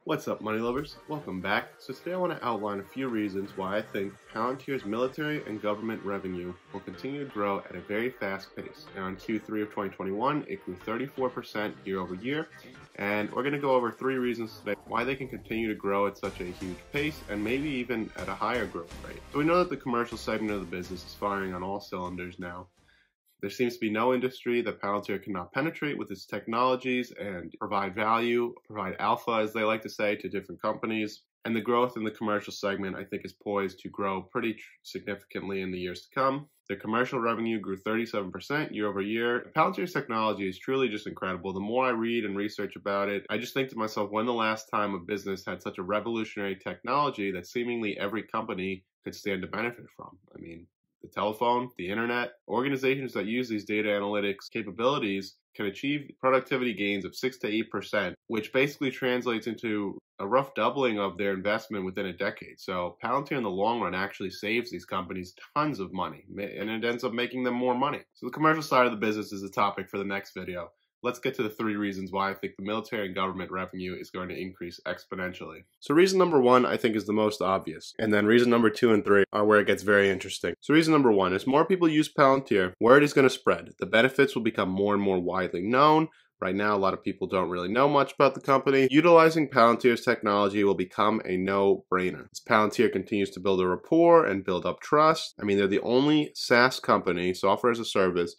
What's up, money lovers? Welcome back. So today I want to outline a few reasons why I think Palantir's military and government revenue will continue to grow at a very fast pace. Now in Q3 of 2021, it grew 34% year over year, and we're going to go over 3 reasons today why they can continue to grow at such a huge pace and maybe even at a higher growth rate. So we know that the commercial segment of the business is firing on all cylinders now. There seems to be no industry that Palantir cannot penetrate with its technologies and provide value, provide alpha, as they like to say, to different companies. And the growth in the commercial segment, I think, is poised to grow pretty significantly in the years to come. The commercial revenue grew 37% year over year. Palantir's technology is truly just incredible. The more I read and research about it, I just think to myself, when the last time a business had such a revolutionary technology that seemingly every company could stand to benefit from? I mean, the telephone, the internet, organizations that use these data analytics capabilities can achieve productivity gains of 6 to 8%, which basically translates into a rough doubling of their investment within a decade. So Palantir in the long run actually saves these companies tons of money, and it ends up making them more money. So the commercial side of the business is the topic for the next video. Let's get to the 3 reasons why I think the military and government revenue is going to increase exponentially. So reason number 1, I think, is the most obvious. And then reason number 2 and 3 are where it gets very interesting. So reason number 1, as more people use Palantir, word is going to spread. The benefits will become more and more widely known. Right now, a lot of people don't really know much about the company. Utilizing Palantir's technology will become a no-brainer. As Palantir continues to build a rapport and build up trust, I mean, they're the only SaaS company, software as a service,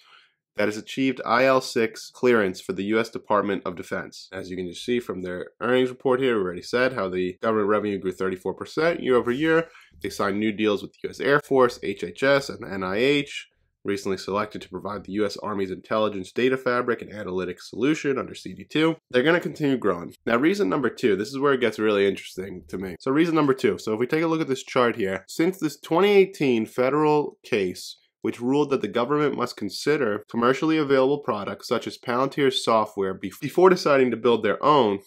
that has achieved IL6 clearance for the U.S. Department of Defense. As you can just see from their earnings report here, we already said how the government revenue grew 34% year over year. They signed new deals with the U.S. Air Force, HHS, and NIH, recently selected to provide the U.S. Army's intelligence data fabric and analytics solution under CD2. They're going to continue growing. Now, reason number 2, this is where it gets really interesting to me. So reason number 2, so if we take a look at this chart here, since this 2018 federal case, which ruled that the government must consider commercially available products such as Palantir's software before deciding to build their own,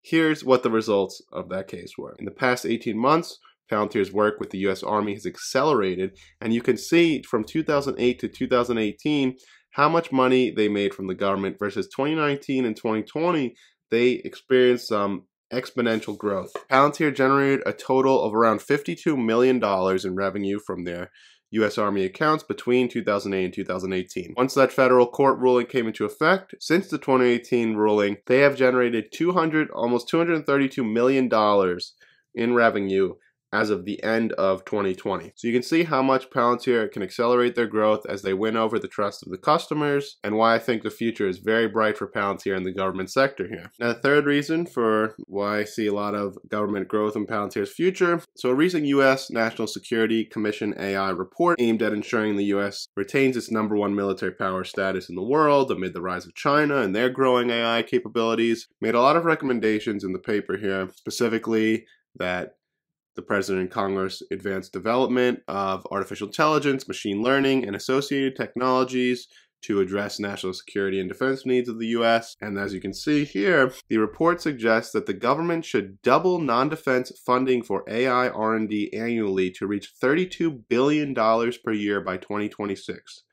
here's what the results of that case were. In the past 18 months, Palantir's work with the U.S. Army has accelerated, and you can see from 2008 to 2018 how much money they made from the government versus 2019 and 2020, they experienced some exponential growth. Palantir generated a total of around $52 million in revenue from their U.S. Army accounts between 2008 and 2018. Once that federal court ruling came into effect, since the 2018 ruling, they have generated almost $232 million in revenue as of the end of 2020. So you can see how much Palantir can accelerate their growth as they win over the trust of the customers, and why I think the future is very bright for Palantir in the government sector here. Now, the third reason for why I see a lot of government growth in Palantir's future, so a recent U.S. National Security Commission AI report aimed at ensuring the U.S. retains its #1 military power status in the world amid the rise of China and their growing AI capabilities, made a lot of recommendations in the paper here, specifically that the President and Congress advance development of artificial intelligence, machine learning, and associated technologies to address national security and defense needs of the U.S. And as you can see here, the report suggests that the government should double non-defense funding for AI R&D annually to reach $32 billion per year by 2026.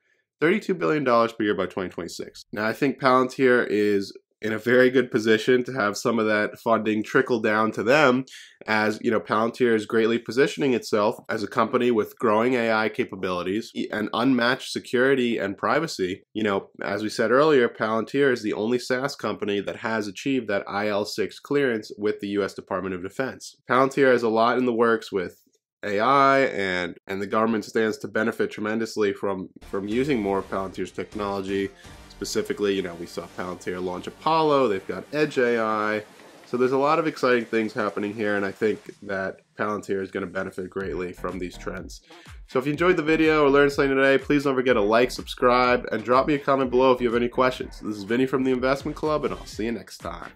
$32 billion per year by 2026. Now, I think Palantir is in a very good position to have some of that funding trickle down to them, as you know, Palantir is greatly positioning itself as a company with growing AI capabilities and unmatched security and privacy. You know, as we said earlier, Palantir is the only SaaS company that has achieved that IL6 clearance with the U.S. Department of Defense. Palantir has a lot in the works with AI, and the government stands to benefit tremendously from using more of Palantir's technology. Specifically, you know, we saw Palantir launch Apollo, they've got Edge AI, so there's a lot of exciting things happening here, and I think that Palantir is going to benefit greatly from these trends. So if you enjoyed the video or learned something today, please don't forget to like, subscribe, and drop me a comment below if you have any questions. This is Vinny from the Investment Club, and I'll see you next time.